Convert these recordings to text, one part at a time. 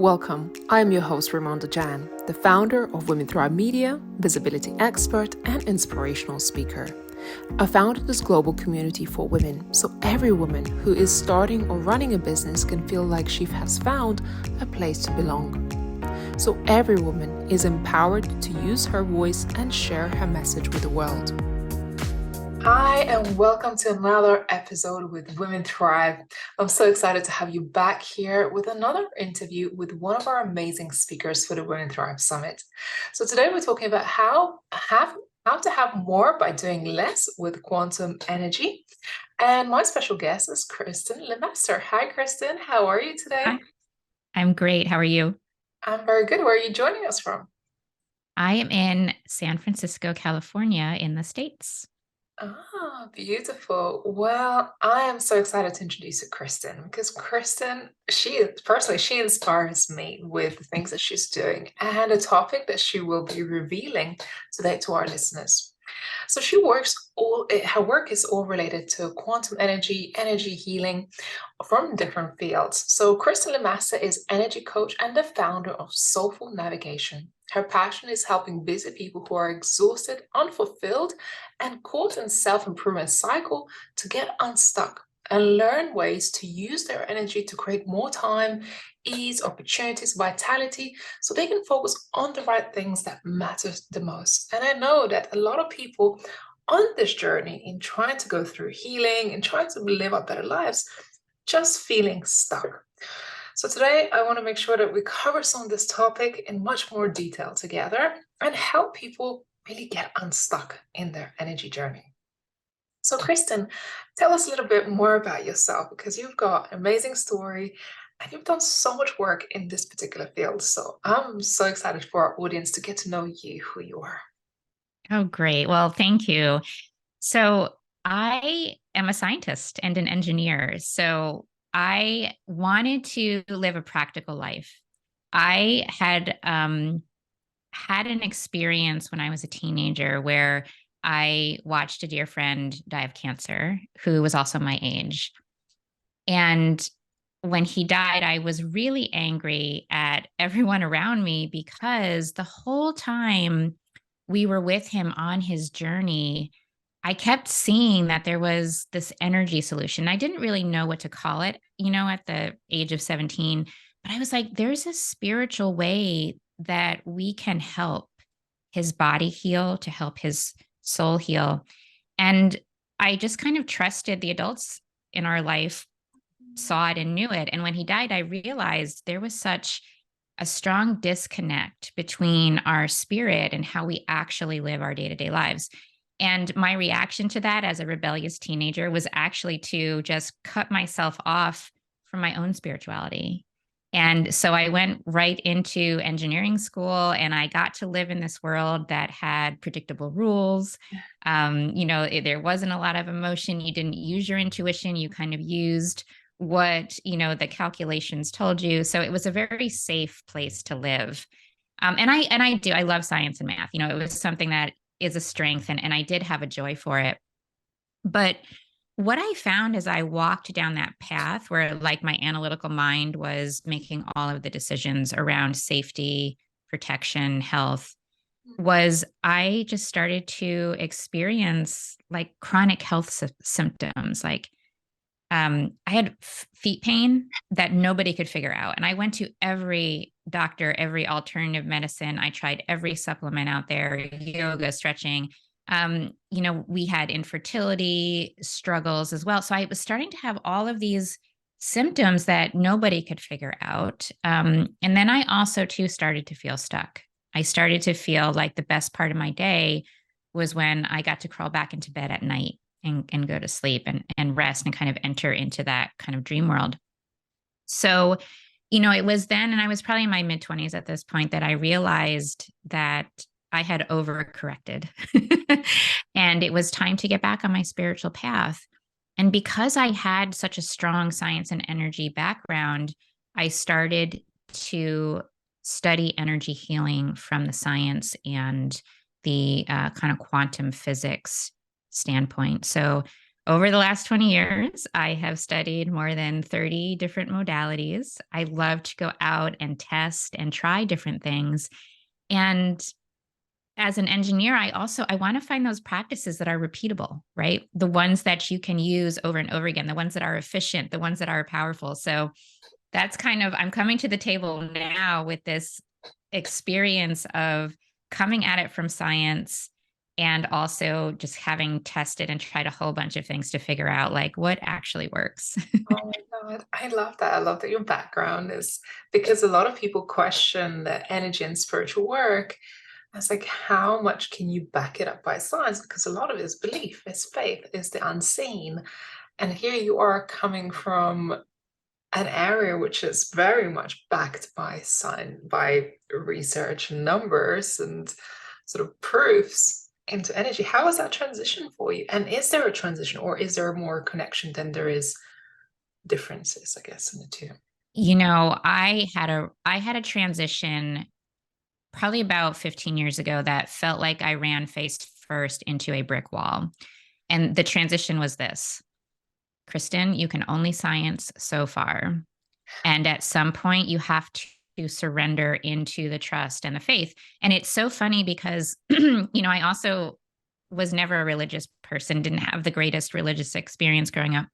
Welcome. I am your host, Ramonda Jan, the founder of Women Thrive Media, visibility expert, and inspirational speaker. I founded this global community for women so every woman who is starting or running a business can feel like she has found a place to belong. So every woman is empowered to use her voice and share her message with the world. Hi, and welcome to another episode with Women Thrive. I'm so excited to have you back here with another interview with one of our amazing speakers for the Women Thrive Summit. So today we're talking about how to have more by doing less with quantum energy. And my special guest is Kristin Lemaster. Hi, Kristin. How are you today? Hi, I'm great. How are you? I'm very good. Where are you joining us from? I am in San Francisco, California, in the States. Ah, beautiful. Well, I am so excited to introduce you to Kristin because Kristin, she inspires me with the things that she's doing and a topic that she will be revealing today to our listeners. So her work is all related to quantum energy healing from different fields. So Kristin Lemaster is energy coach and the founder of Soulful Navigation. Her passion is helping busy people who are exhausted, unfulfilled, and caught in self-improvement cycle to get unstuck and learn ways to use their energy to create more time, ease, opportunities, vitality, so they can focus on the right things that matters the most. And I know that a lot of people on this journey in trying to go through healing and trying to live up better lives, just feeling stuck. So today I want to make sure that we cover some of this topic in much more detail together and help people really get unstuck in their energy journey. So Kristin, tell us a little bit more about yourself because you've got an amazing story and you've done so much work in this particular field. So I'm so excited for our audience to get to know you, who you are. Oh, great. Well, thank you. So, I am a scientist and an engineer. So, I wanted to live a practical life. I had an experience when I was a teenager where I watched a dear friend die of cancer who was also my age. And when he died, I was really angry at everyone around me because the whole time we were with him on his journey, I kept seeing that there was this energy solution. I didn't really know what to call it, at the age of 17, but I was like, there's a spiritual way that we can help his body heal, to help his soul heal. And I just kind of trusted the adults in our life saw it and knew it. And when he died, I realized there was such a strong disconnect between our spirit and how we actually live our day-to-day lives. And my reaction to that as a rebellious teenager was actually to just cut myself off from my own spirituality. And so I went right into engineering school and I got to live in this world that had predictable rules. There wasn't a lot of emotion. You didn't use your intuition. You kind of used what the calculations told you. So it was a very safe place to live. I love science and math. It was something that is a strength, and I did have a joy for it. But what I found as I walked down that path where like my analytical mind was making all of the decisions around safety, protection, health, was I just started to experience like chronic health symptoms. Like I had feet pain that nobody could figure out. And I went to every doctor, every alternative medicine. I tried every supplement out there, yoga, stretching. We had infertility struggles as well. So I was starting to have all of these symptoms that nobody could figure out. And then I also, too, started to feel stuck. I started to feel like the best part of my day was when I got to crawl back into bed at night and go to sleep and rest and kind of enter into that kind of dream world. So, it was then, and I was probably in my mid-20s at this point, that I realized that I had overcorrected and it was time to get back on my spiritual path. And because I had such a strong science and energy background, I started to study energy healing from the science and the kind of quantum physics standpoint. So over the last 20 years, I have studied more than 30 different modalities. I love to go out and test and try different things. And as an engineer, I want to find those practices that are repeatable, right? The ones that you can use over and over again, the ones that are efficient, the ones that are powerful. So that's kind of, I'm coming to the table now with this experience of coming at it from science and also just having tested and tried a whole bunch of things to figure out like what actually works. Oh my God, I love that. I love that your background is because a lot of people question the energy and spiritual work. I was like, how much can you back it up by science? Because a lot of it is belief, it's faith, it's the unseen. And here you are coming from an area which is very much backed by science, by research and numbers and sort of proofs into energy. How is that transition for you? And is there a transition or is there more connection than there is differences, I guess, in the two? I had a transition probably about 15 years ago that felt like I ran face first into a brick wall. And the transition was this: Kristin, you can only science so far. And at some point, you have to surrender into the trust and the faith. And it's so funny because, I also was never a religious person, didn't have the greatest religious experience growing up.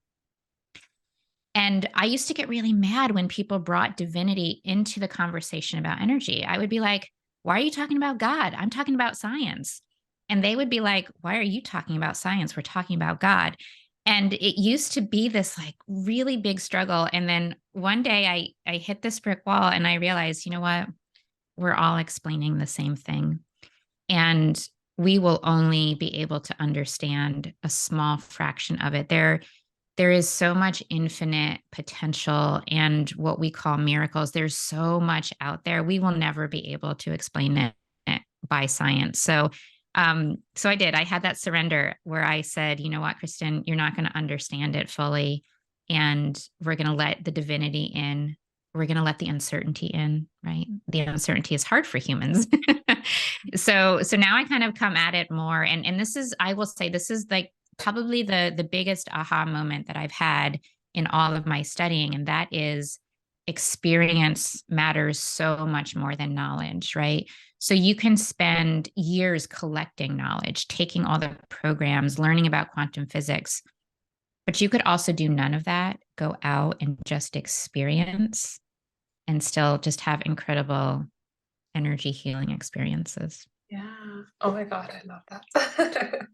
And I used to get really mad when people brought divinity into the conversation about energy. I would be like, why are you talking about God? I'm talking about science. And they would be like, why are you talking about science? We're talking about God. And it used to be this like really big struggle. And then one day I hit this brick wall and I realized, you know what? We're all explaining the same thing. And we will only be able to understand a small fraction of it. There is so much infinite potential and what we call miracles. There's so much out there. We will never be able to explain it by science. So I did. I had that surrender where I said, you know what, Kristin, you're not going to understand it fully. And we're going to let the divinity in. We're going to let the uncertainty in, right? The uncertainty is hard for humans. So now I kind of come at it more. And this is, I will say, this is like probably the biggest aha moment that I've had in all of my studying. And that is experience matters so much more than knowledge, right? So you can spend years collecting knowledge, taking all the programs, learning about quantum physics, but you could also do none of that, go out and just experience and still just have incredible energy healing experiences. Yeah. Oh my God, I love that.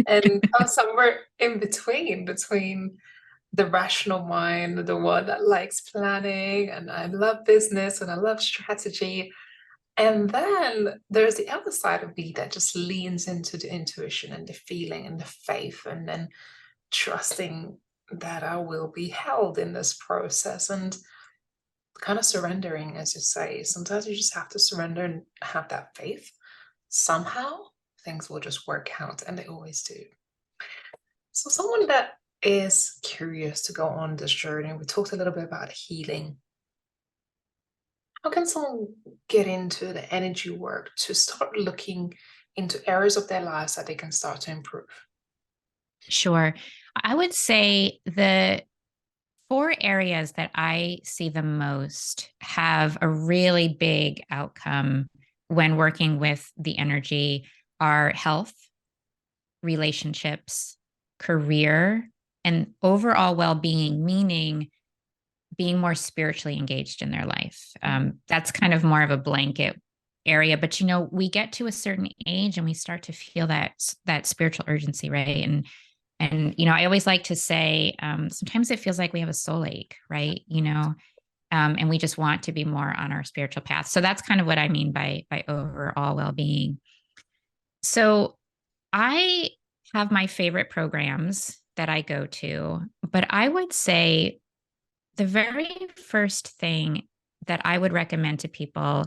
And I'm somewhere in between the rational mind, the one that likes planning, and I love business and I love strategy. And then there's the other side of me that just leans into the intuition and the feeling and the faith, and then trusting that I will be held in this process and kind of surrendering, as you say. Sometimes you just have to surrender and have that faith. Somehow things will just work out, and they always do. So, someone that is curious to go on this journey, we talked a little bit about healing. How can someone get into the energy work to start looking into areas of their lives that they can start to improve? Sure. I would say the four areas that I see the most have a really big outcome when working with the energy are health, relationships, career, and overall well being, meaning being more spiritually engaged in their life. That's kind of more of a blanket area, but we get to a certain age and we start to feel that spiritual urgency, right? And I always like to say sometimes it feels like we have a soul ache, right? And we just want to be more on our spiritual path. So that's kind of what I mean by overall well being. So I have my favorite programs that I go to, but I would say the very first thing that I would recommend to people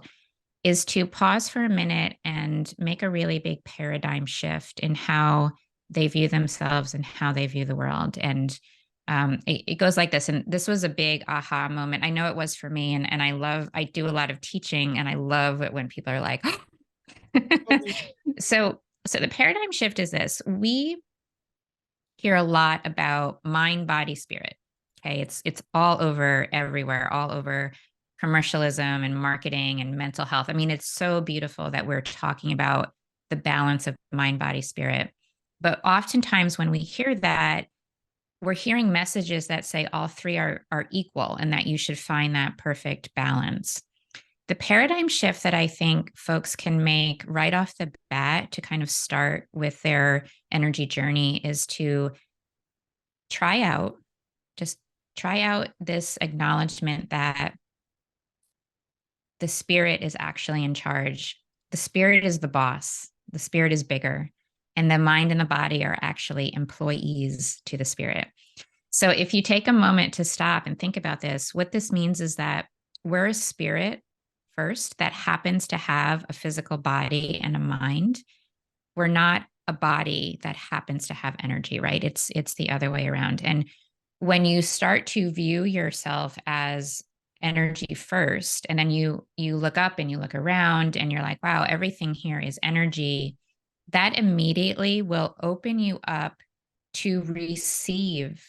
is to pause for a minute and make a really big paradigm shift in how they view themselves and how they view the world. And it goes like this. And this was a big aha moment. I know it was for me. And I do a lot of teaching and I love it when people are like, so the paradigm shift is this: we hear a lot about mind, body, spirit. Okay. It's all over everywhere, all over commercialism and marketing and mental health. I mean, it's so beautiful that we're talking about the balance of mind, body, spirit. But oftentimes when we hear that, we're hearing messages that say all three are equal and that you should find that perfect balance. The paradigm shift that I think folks can make right off the bat to kind of start with their energy journey is to try out, just try out this acknowledgement that the spirit is actually in charge. The spirit is the boss, the spirit is bigger, and the mind and the body are actually employees to the spirit. So if you take a moment to stop and think about this, what this means is that we're a spirit first that happens to have a physical body and a mind. We're not a body that happens to have energy, right? It's the other way around. And when you start to view yourself as energy first, and then you look up and you look around and you're like, wow, everything here is energy, that immediately will open you up to receive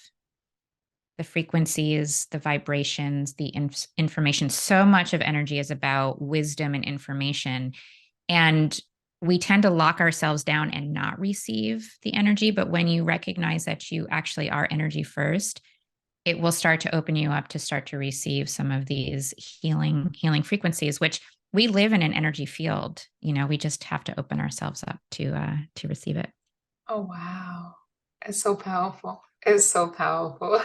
the frequencies, the vibrations, the information. So much of energy is about wisdom and information. And we tend to lock ourselves down and not receive the energy. But when you recognize that you actually are energy first, it will start to open you up to start to receive some of these healing frequencies, which we live in an energy field. You know, we just have to open ourselves up to receive it. Oh, wow. It's so powerful. It's so powerful.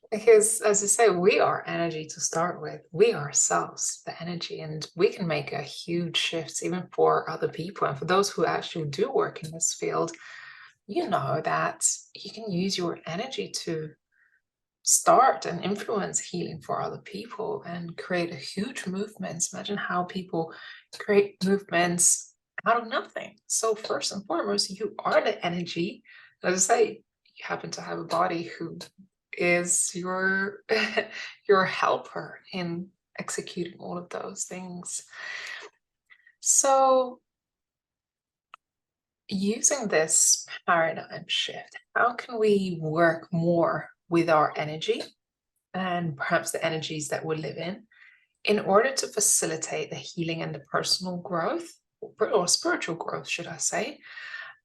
Because, as you say, we are energy to start with. We ourselves, the energy, and we can make a huge shift even for other people. And for those who actually do work in this field, you know that you can use your energy to start and influence healing for other people and create a huge movements. Imagine how people create movements out of nothing. So first and foremost, you are the energy. As I say, you happen to have a body who is your your helper in executing all of those things. So using this paradigm shift, how can we work more with our energy and perhaps the energies that we live in order to facilitate the healing and the personal growth or spiritual growth, should I say,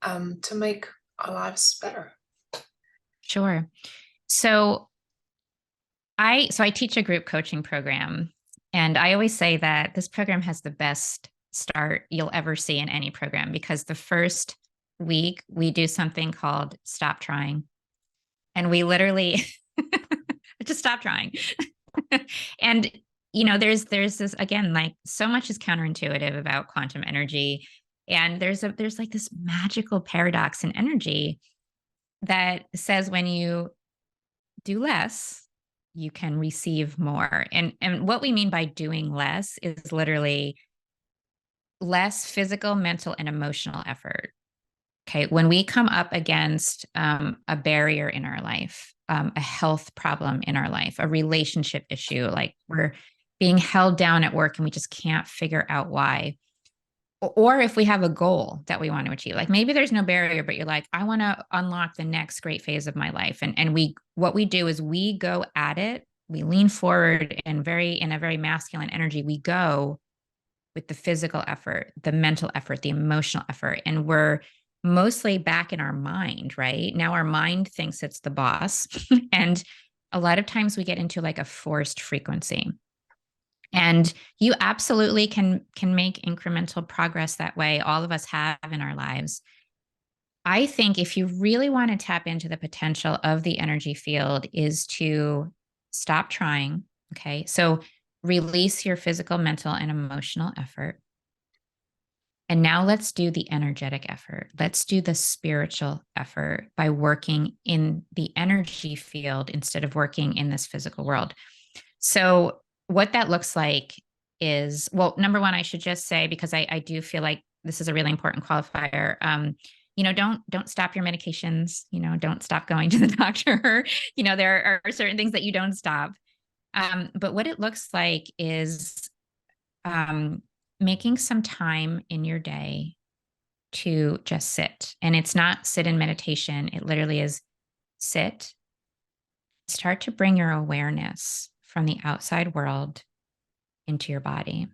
to make our lives better? Sure. So I teach a group coaching program, and I always say that this program has the best start you'll ever see in any program, because the first week we do something called stop trying, and we literally just stop trying. And there's this, again, like, so much is counterintuitive about quantum energy, and there's like this magical paradox in energy that says when you do less, you can receive more. And what we mean by doing less is literally less physical, mental, and emotional effort. Okay. When we come up against a barrier in our life, a health problem in our life, a relationship issue, like we're being held down at work and we just can't figure out why. Or if we have a goal that we want to achieve, like maybe there's no barrier, but you're like, I want to unlock the next great phase of my life. And what we do is we go at it, we lean forward and in a very masculine energy, we go with the physical effort, the mental effort, the emotional effort. And we're mostly back in our mind, right? Now our mind thinks it's the boss. And a lot of times we get into like a forced frequency. And you absolutely can make incremental progress that way. All of us have in our lives. I think if you really want to tap into the potential of the energy field is to stop trying. Okay. So release your physical, mental, and emotional effort. And now let's do the energetic effort. Let's do the spiritual effort by working in the energy field instead of working in this physical world. So what that looks like is, well, number one, I should just say, because I do feel like this is a really important qualifier. Don't stop your medications. Don't stop going to the doctor. There are certain things that you don't stop. But what it looks like is making some time in your day to just sit. And it's not sit in meditation. It literally is sit, start to bring your awareness from the outside world into your body.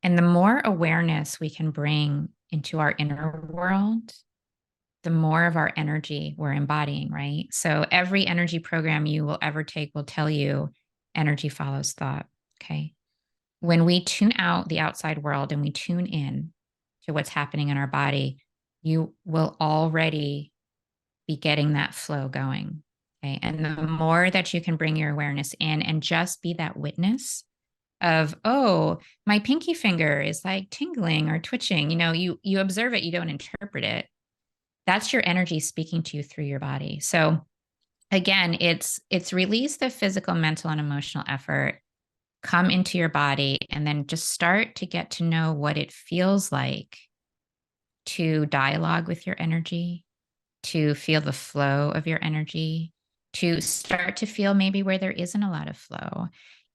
And the more awareness we can bring into our inner world, the more of our energy we're embodying, right? So every energy program you will ever take will tell you energy follows thought. Okay. When we tune out the outside world and we tune in to what's happening in our body, you will already be getting that flow going. Okay. And the more that you can bring your awareness in and just be that witness of, oh, my pinky finger is like tingling or twitching, you observe it, you don't interpret it. That's your energy speaking to you through your body. So again, it's release the physical, mental, and emotional effort, come into your body, and then just start to get to know what it feels like to dialogue with your energy, to feel the flow of your energy, to start to feel maybe where there isn't a lot of flow.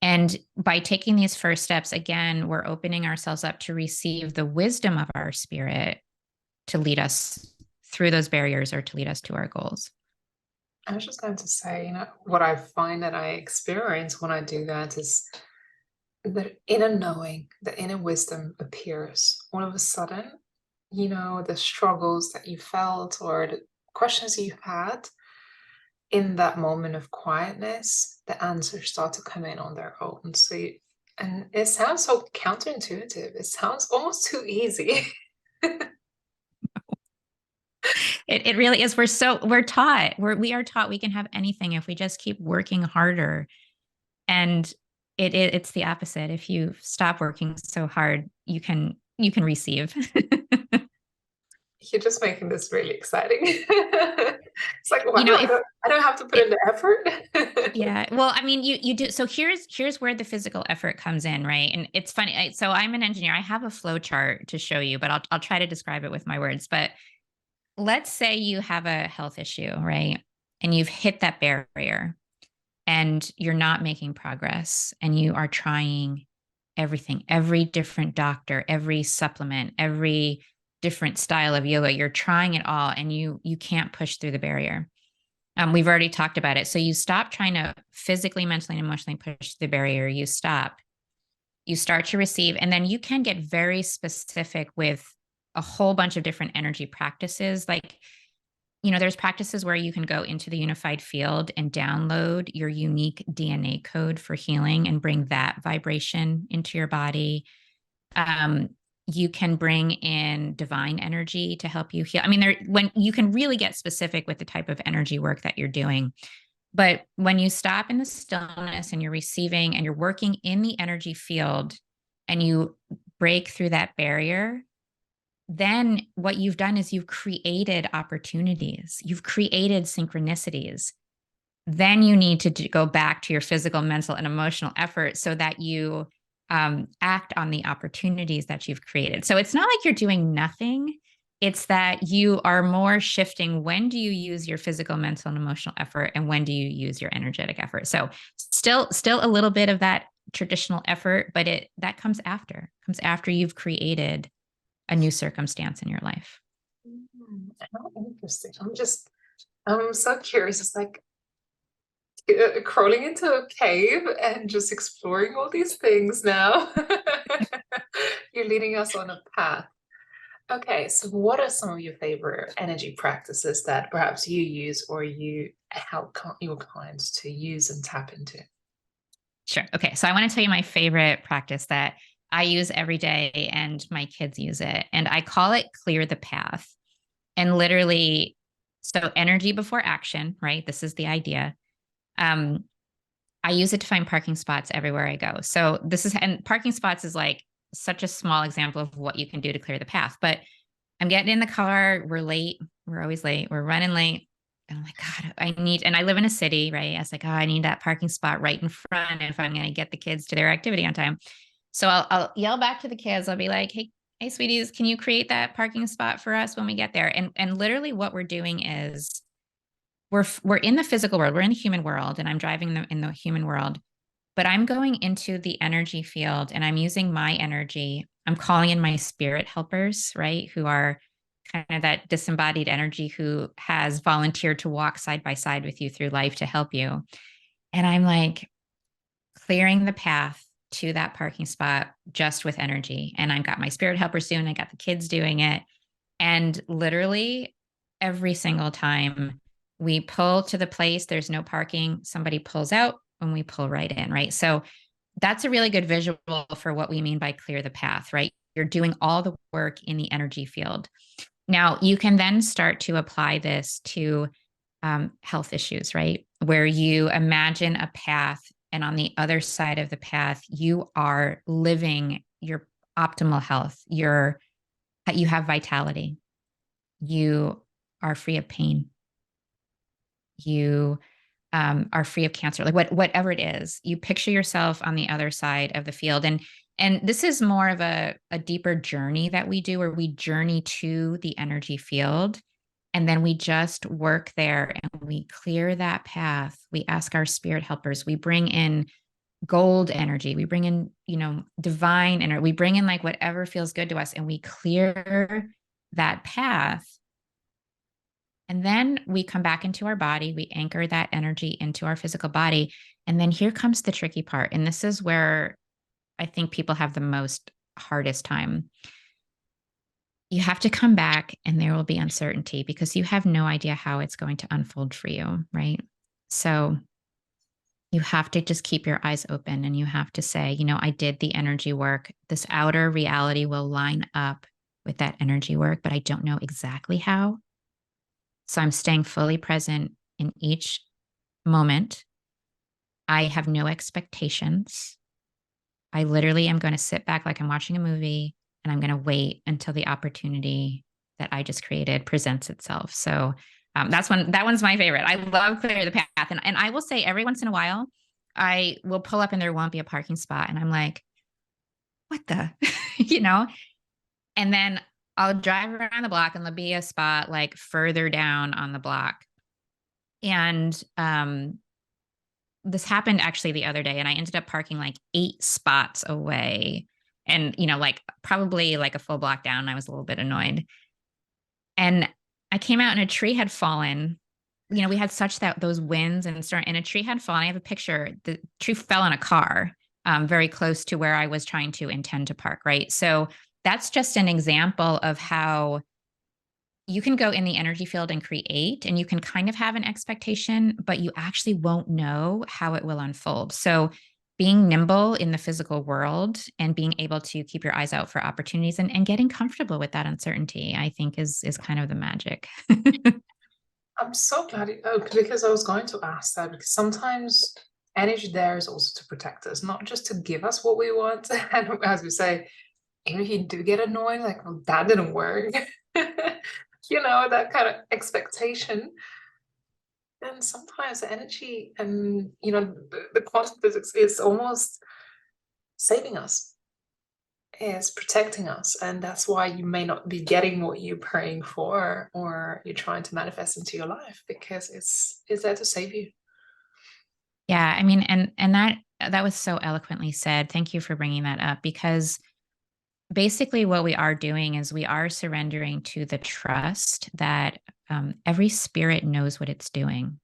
And by taking these first steps, again, we're opening ourselves up to receive the wisdom of our spirit to lead us through those barriers or to lead us to our goals. I was just going to say, what I find that I experience when I do that is the inner knowing, the inner wisdom appears all of a sudden. The struggles that you felt or the questions you had in that moment of quietness, the answers start to come in on their own. And it sounds so counterintuitive. It sounds almost too easy. It really is. We're taught, we are taught we can have anything if we just keep working harder. And it's the opposite. If you stop working so hard, you can receive. You're just making this really exciting. It's like, wow, If I don't have to put in the effort. yeah, well, I mean, you do. So here's where the physical effort comes in, right? And it's funny. So I'm an engineer. I have a flow chart to show you, but I'll try to describe it with my words. But let's say you have a health issue, right? And you've hit that barrier and you're not making progress and you are trying everything, every different doctor, every supplement, every different style of yoga, you're trying it all and you can't push through the barrier. We've already talked about it. So you stop trying to physically, mentally, and emotionally push the barrier. You stop, you start to receive, and then you can get very specific with a whole bunch of different energy practices. Like, there's practices where you can go into the unified field and download your unique DNA code for healing and bring that vibration into your body. Um, you can bring in divine energy to help you heal. I mean, when you can really get specific with the type of energy work that you're doing. But when you stop in the stillness and you're receiving and you're working in the energy field and you break through that barrier, then what you've done is you've created opportunities, you've created synchronicities. Then you need to go back to your physical, mental, and emotional effort so that you act on the opportunities that you've created. So it's not like you're doing nothing. It's that you are more shifting. When do you use your physical, mental, and emotional effort, and when do you use your energetic effort? So still a little bit of that traditional effort, but that comes after you've created a new circumstance in your life. How interesting. I'm so curious. It's like crawling into a cave and just exploring all these things now. You're leading us on a path. Okay, so what are some of your favorite energy practices that perhaps you use or you help your clients to use and tap into? Sure. Okay. So I want to tell you my favorite practice that I use every day and my kids use it. And I call it clear the path. And literally, so energy before action, right? This is the idea. Um, I use it to find parking spots everywhere I go. So and parking spots is like such a small example of what you can do to clear the path. But I'm getting in the car. We're late. We're always late. We're running late. And I'm like, God, and I live in a city, right? I was like, oh, I need that parking spot right in front if I'm going to get the kids to their activity on time. So I'll yell back to the kids. I'll be like, hey, sweeties, can you create that parking spot for us when we get there? And literally what we're doing is we're in the physical world. We're in the human world and I'm driving in the human world, but I'm going into the energy field and I'm using my energy I'm calling in my spirit helpers, right? Who are kind of that disembodied energy who has volunteered to walk side by side with you through life to help you. And I'm like clearing the path to that parking spot just with energy. And I've got my spirit helper soon. I got the kids doing it. And literally every single time we pull to the place, there's no parking, somebody pulls out and we pull right in, right? So that's a really good visual for what we mean by clear the path, right? You're doing all the work in the energy field. Now, you can then start to apply this to health issues, right? Where you imagine a path, and on the other side of the path, you are living your optimal health. You have vitality. You are free of pain. You are free of cancer, like whatever it is. You picture yourself on the other side of the field, and this is more of a deeper journey that we do, where we journey to the energy field, and then we just work there and we clear that path. We ask our spirit helpers. We bring in gold energy. We bring in, divine energy. We bring in like whatever feels good to us, and we clear that path. And then we come back into our body, we anchor that energy into our physical body. And then here comes the tricky part. And this is where I think people have the most hardest time. You have to come back and there will be uncertainty because you have no idea how it's going to unfold for you, right? So you have to just keep your eyes open and you have to say, I did the energy work. This outer reality will line up with that energy work, but I don't know exactly how. So I'm staying fully present in each moment. I have no expectations. I literally am going to sit back like I'm watching a movie and I'm going to wait until the opportunity that I just created presents itself. So that one's my favorite. I love clear the path. And I will say every once in a while, I will pull up and there won't be a parking spot. And I'm like, what the, you know? And then I'll drive around the block and there'll be a spot like further down on the block. And this happened actually the other day, and I ended up parking like 8 spots away, and like probably like a full block down. I was a little bit annoyed, and I came out and a tree had fallen. We had such those winds and a tree had fallen. I have a picture. The tree fell on a car, very close to where I was trying to intend to park. Right, so that's just an example of how you can go in the energy field and create, and you can kind of have an expectation, but you actually won't know how it will unfold. So being nimble in the physical world and being able to keep your eyes out for opportunities and getting comfortable with that uncertainty, I think is kind of the magic. I'm so glad because I was going to ask that, because sometimes energy there is also to protect us, not just to give us what we want. And as we say, even if you do get annoyed, like, well, that didn't work, that kind of expectation. And sometimes the energy and, the quantum physics is almost saving us, is protecting us. And that's why you may not be getting what you're praying for or you're trying to manifest into your life, because it's there to save you. Yeah, I mean, and that was so eloquently said. Thank you for bringing that up, because basically what we are doing is we are surrendering to the trust that every spirit knows what it's doing,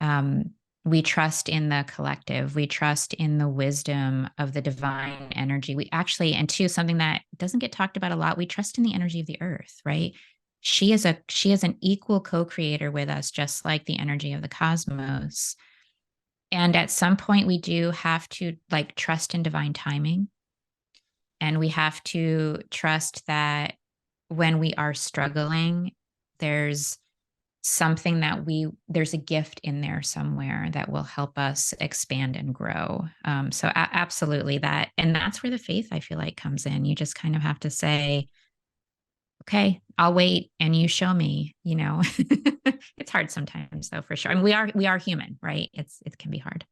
right? We trust in the collective. We trust in the wisdom of the divine energy. We actually, and two, something that doesn't get talked about a lot, we trust in the energy of the earth, right? She is an equal co-creator with us, just like the energy of the cosmos. And at some point we do have to like trust in divine timing. And we have to trust that when we are struggling, there's something there's a gift in there somewhere that will help us expand and grow. So absolutely that. And that's where the faith, I feel like, comes in. You just kind of have to say, okay, I'll wait and you show me, It's hard sometimes though, for sure. I mean, we are human, right? It can be hard.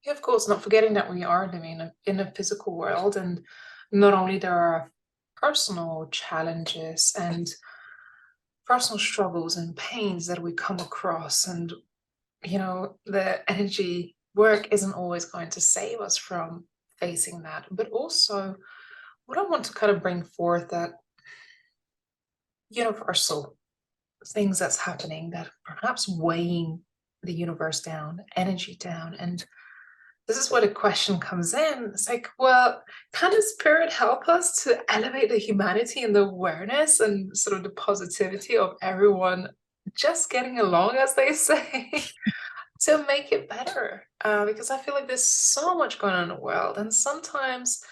Yeah, of course, not forgetting that we are living in a physical world, and not only there are personal challenges and personal struggles and pains that we come across, and the energy work isn't always going to save us from facing that, but also what I want to kind of bring forth that universal things that's happening that perhaps weighing the universe down, energy down. And this is where the question comes in. It's like, well, can the spirit help us to elevate the humanity and the awareness and sort of the positivity of everyone just getting along, as they say, to make it better? Because I feel like there's so much going on in the world, and sometimes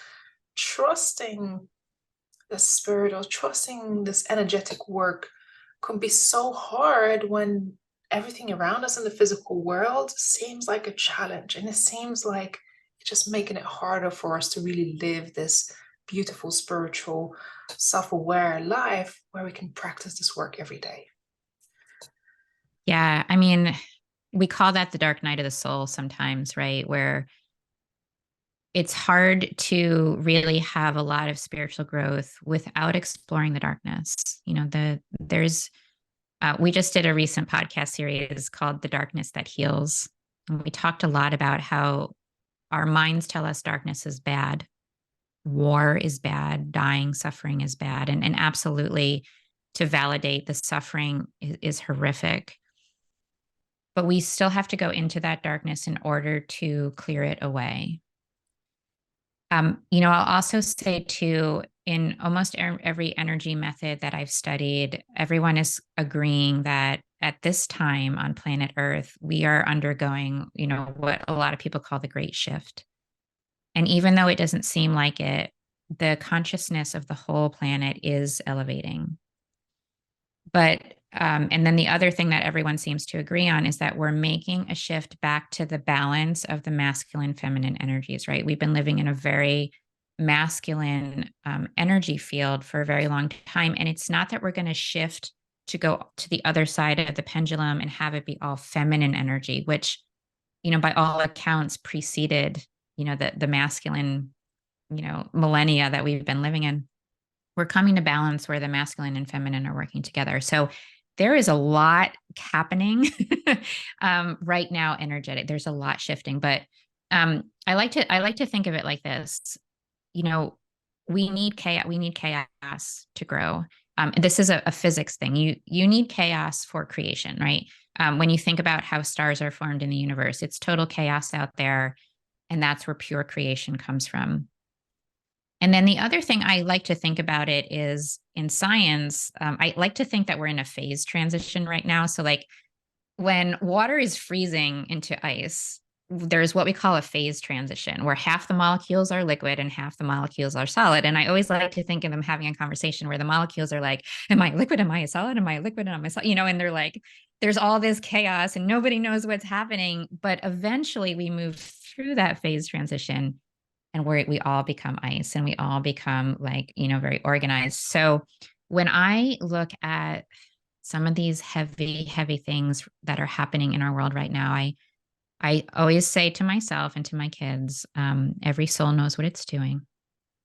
trusting the spirit or trusting this energetic work can be so hard when everything around us in the physical world seems like a challenge, and it seems like it's just making it harder for us to really live this beautiful spiritual self-aware life where we can practice this work every day. Yeah. I mean, we call that the dark night of the soul sometimes, right? Where it's hard to really have a lot of spiritual growth without exploring the darkness. We just did a recent podcast series called The Darkness That Heals. And we talked a lot about how our minds tell us darkness is bad, war is bad, dying, suffering is bad. And absolutely, to validate the suffering is horrific. But we still have to go into that darkness in order to clear it away. I'll also say too, in almost every energy method that I've studied, everyone is agreeing that at this time on planet Earth, we are undergoing, what a lot of people call the Great Shift. And even though it doesn't seem like it, the consciousness of the whole planet is elevating. But and then the other thing that everyone seems to agree on is that we're making a shift back to the balance of the masculine, feminine energies, right? We've been living in a very masculine energy field for a very long time. And it's not that we're going to shift to go to the other side of the pendulum and have it be all feminine energy, which, by all accounts preceded, the masculine, millennia that we've been living in. We're coming to balance where the masculine and feminine are working together. So there is a lot happening right now, energetic. There's a lot shifting, but I like to think of it like this. We need chaos. We need chaos to grow. This is a physics thing. You need chaos for creation, right? When you think about how stars are formed in the universe, it's total chaos out there, and that's where pure creation comes from. And then the other thing I like to think about it is in science, I like to think that we're in a phase transition right now. So, like when water is freezing into ice, there's what we call a phase transition where half the molecules are liquid and half the molecules are solid. And I always like to think of them having a conversation where the molecules are like, am I liquid? Am I a solid? Am I liquid? Am I solid? And they're like, there's all this chaos and nobody knows what's happening. But eventually we move through that phase transition and where we all become ice and we all become very organized. So when I look at some of these heavy, heavy things that are happening in our world right now, I always say to myself and to my kids, every soul knows what it's doing.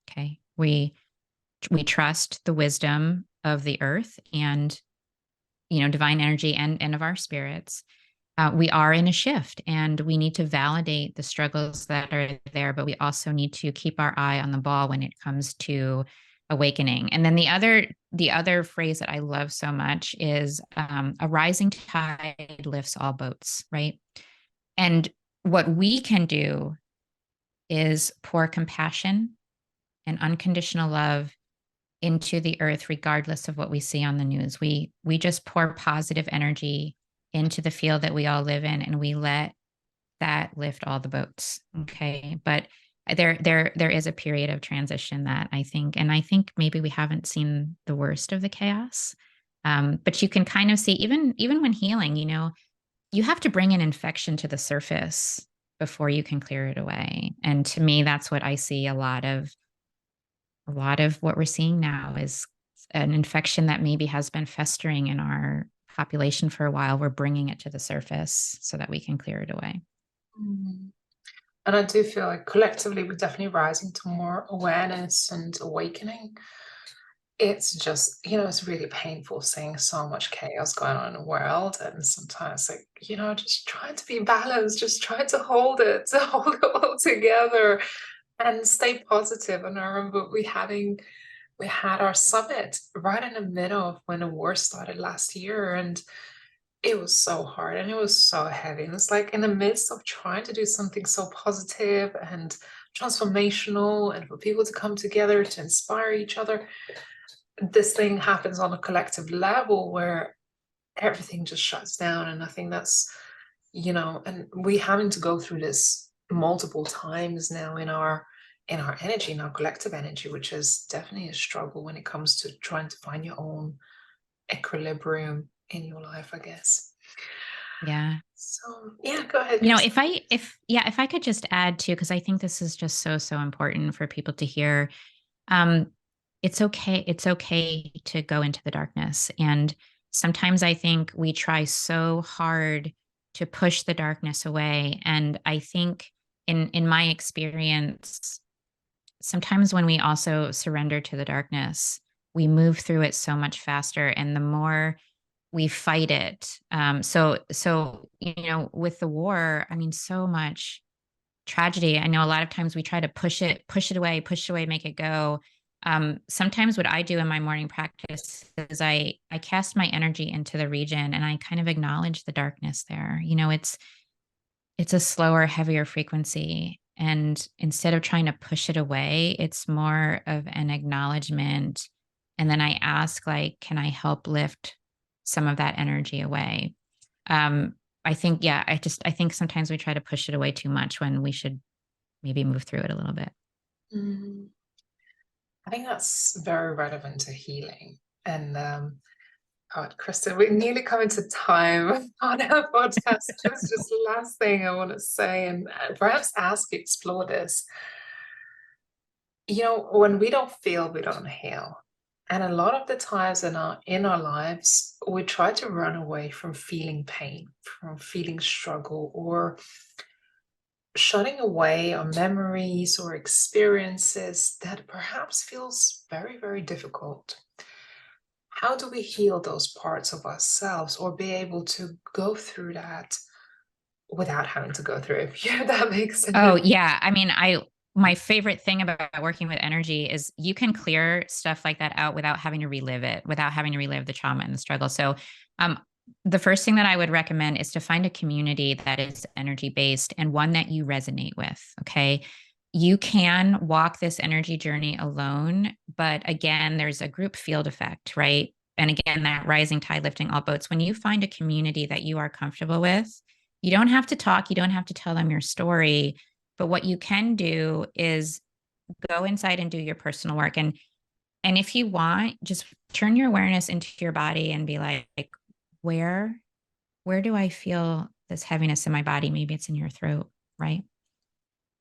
Okay. We trust the wisdom of the earth and, divine energy and of our spirits. We are in a shift and we need to validate the struggles that are there, but we also need to keep our eye on the ball when it comes to awakening. And then the other phrase that I love so much is a rising tide lifts all boats, right? And what we can do is pour compassion and unconditional love into the earth, regardless of what we see on the news. We just pour positive energy into the field that we all live in, and we let that lift all the boats. Okay. But there is a period of transition that I think maybe we haven't seen the worst of the chaos. But you can kind of see even when healing, you have to bring an infection to the surface before you can clear it away. And to me, that's what I see a lot of what we're seeing now is an infection that maybe has been festering in our population for a while. We're bringing it to the surface so that we can clear it away. Mm. And I do feel like collectively we're definitely rising to more awareness and awakening. It's just, it's really painful seeing so much chaos going on in the world. And sometimes, like, just trying to be balanced, just trying to hold it, to hold it all together. and stay positive. And I remember we had our summit right in the middle of when the war started last year, and it was so hard and it was so heavy. And it's like in the midst of trying to do something so positive and transformational and for people to come together to inspire each other, this thing happens on a collective level where everything just shuts down. And I think that's, and we having to go through this multiple times now in our energy, in our collective energy, which is definitely a struggle when it comes to trying to find your own equilibrium in your life, I guess. Yeah. So yeah, go ahead, You know, Chris. if I could just add too, because I think this is just so important for people to hear. Um, it's okay to go into the darkness. And sometimes I think we try so hard to push the darkness away. And I think in my experience, sometimes when we also surrender to the darkness, we move through it so much faster. And the more we fight it. So with the war, I mean, so much tragedy. I know a lot of times we try to push it away, make it go. Sometimes what I do in my morning practice is I cast my energy into the region and I kind of acknowledge the darkness there. It's a slower, heavier frequency. And instead of trying to push it away, it's more of an acknowledgement. And then I ask, like, can I help lift some of that energy away? Um, I think, yeah, I think sometimes we try to push it away too much when we should maybe move through it a little bit. Mm, I think that's very relevant to healing. And God, Kristen, we're nearly coming to time on our podcast. Just the last thing I want to say, and perhaps ask you, explore this. When we don't feel, we don't heal. And a lot of the times in our lives, we try to run away from feeling pain, from feeling struggle, or shutting away on memories or experiences that perhaps feels very, very difficult. How do we heal those parts of ourselves or be able to go through that without having to go through it? If that makes sense. Oh, yeah. I mean, my favorite thing about working with energy is you can clear stuff like that out without having to relive it, without having to relive the trauma and the struggle. So, um, the first thing that I would recommend is to find a community that is energy based and one that you resonate with. Okay. You can walk this energy journey alone, but again, there's a group field effect, right? And again, that rising tide lifting all boats. When you find a community that you are comfortable with, you don't have to talk, you don't have to tell them your story, but what you can do is go inside and do your personal work. And if you want, just turn your awareness into your body and be like, where where do I feel this heaviness in my body? Maybe it's in your throat, right?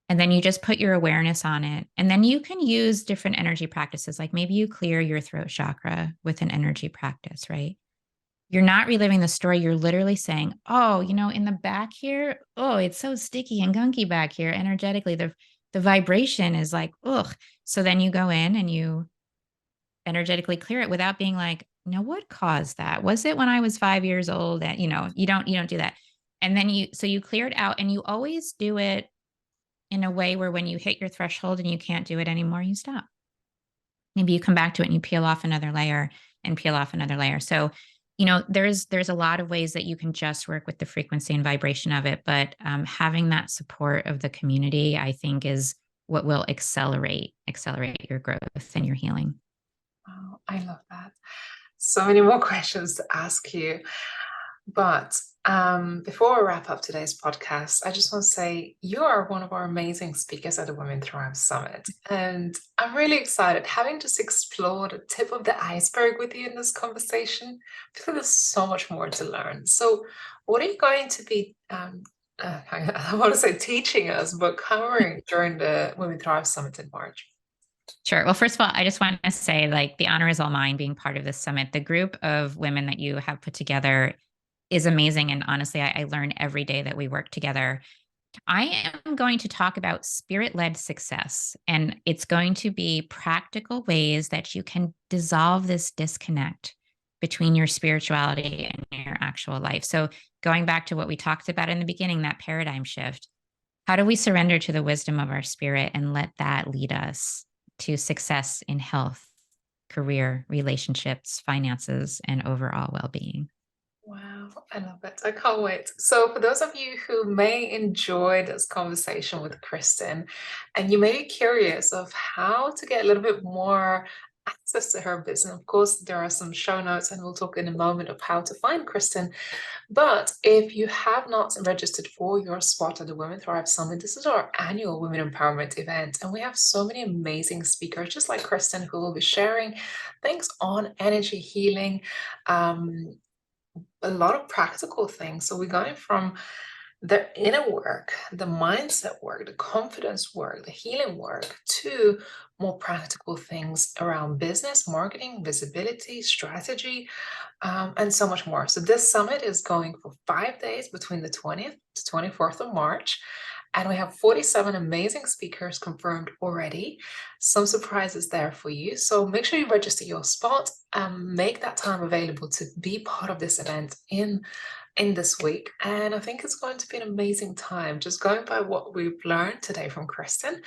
And then you just put your awareness on it. And then you can use different energy practices. Like maybe you clear your throat chakra with an energy practice, right? You're not reliving the story. You're literally saying, oh, in the back here, oh, it's so sticky and gunky back here energetically. The vibration is like, ugh. So then you go in and you energetically clear it without being like, no, what caused that? Was it when I was 5 years old? And you don't do that. And then you clear it out and you always do it in a way where when you hit your threshold and you can't do it anymore, you stop. Maybe you come back to it and you peel off another layer and peel off another layer. So, there's a lot of ways that you can just work with the frequency and vibration of it, but having that support of the community, I think, is what will accelerate your growth and your healing. Oh, I love that. So many more questions to ask you. But before we wrap up today's podcast, I just want to say you are one of our amazing speakers at the Women Thrive Summit. And I'm really excited having just explored the tip of the iceberg with you in this conversation. I feel there's so much more to learn. So, what are you going to be, I want to say teaching us, but covering during the Women Thrive Summit in March? Sure. Well, first of all, I just want to say, like, the honor is all mine being part of this summit. The group of women that you have put together is amazing. And honestly, I learn every day that we work together. I am going to talk about spirit led success, and it's going to be practical ways that you can dissolve this disconnect between your spirituality and your actual life. So, going back to what we talked about in the beginning, that paradigm shift, How do we surrender to the wisdom of our spirit and let that lead us to success in health, career, relationships, finances, and overall well being? Wow, I love it. I can't wait. So, for those of you who may enjoy this conversation with Kristin, and you may be curious of how to get a little bit more access to her business, of course, there are some show notes, and we'll talk in a moment of how to find Kristin. But if you have not registered for your spot at the Women Thrive Summit, this is our annual women empowerment event, and we have so many amazing speakers, just like Kristin, who will be sharing things on energy healing. Um, a lot of practical things. So we're going from the inner work, the mindset work, the confidence work, the healing work, to more practical things around business, marketing, visibility, strategy, and so much more. So this summit is going for 5 days between the 20th to 24th of March. And we have 47 amazing speakers confirmed already. Some surprises there for you. So make sure you register your spot and make that time available to be part of this event in this week. And I think it's going to be an amazing time. Just going by what we've learned today from Kristin,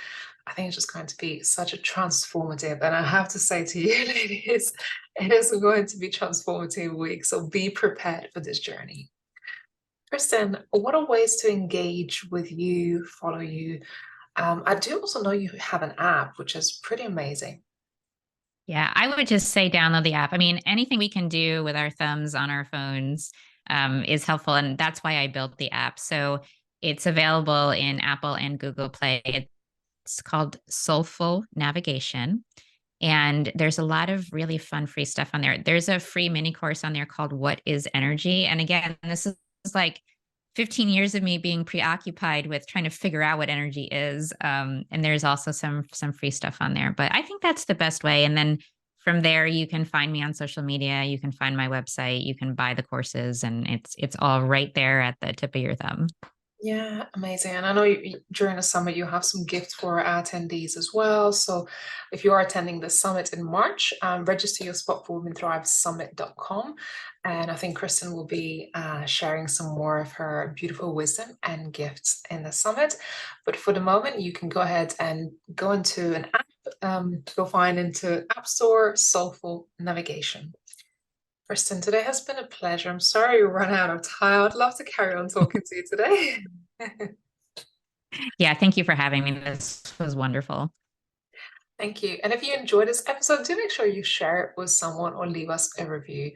I think it's just going to be such a transformative. And I have to say to you, ladies, it is going to be transformative week. So be prepared for this journey. Kristin, what are ways to engage with you, follow you? I do also know you have an app, which is pretty amazing. Yeah, I would just say download the app. I mean, anything we can do with our thumbs on our phones is helpful. And that's why I built the app. So it's available in Apple and Google Play. It's called Soulful Navigation. And there's a lot of really fun free stuff on there. There's a free mini course on there called What is Energy? And again, this is like 15 years of me being preoccupied with trying to figure out what energy is. And there's also some free stuff on there. But I think that's the best way. And then from there, you can find me on social media. You can find my website. You can buy the courses, and it's all right there at the tip of your thumb. Yeah, amazing. And I know during the summit you have some gifts for our attendees as well. So if you are attending the summit in March, register your spot for womenthrivesummit.com. And I think Kristin will be sharing some more of her beautiful wisdom and gifts in the summit. But for the moment, you can go ahead and go into an app, go find into App Store, Soulful Navigation. Kristin, today has been a pleasure. I'm sorry you ran out of time. I'd love to carry on talking to you today. Yeah, thank you for having me. This was wonderful. Thank you. And if you enjoyed this episode, do make sure you share it with someone or leave us a review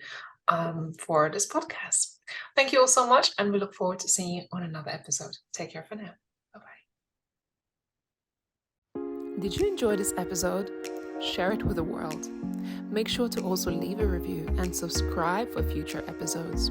for this podcast. Thank you all so much, and we look forward to seeing you on another episode. Take care for now. Bye-bye. Did you enjoy this episode? Share it with the world. Make sure to also leave a review and subscribe for future episodes.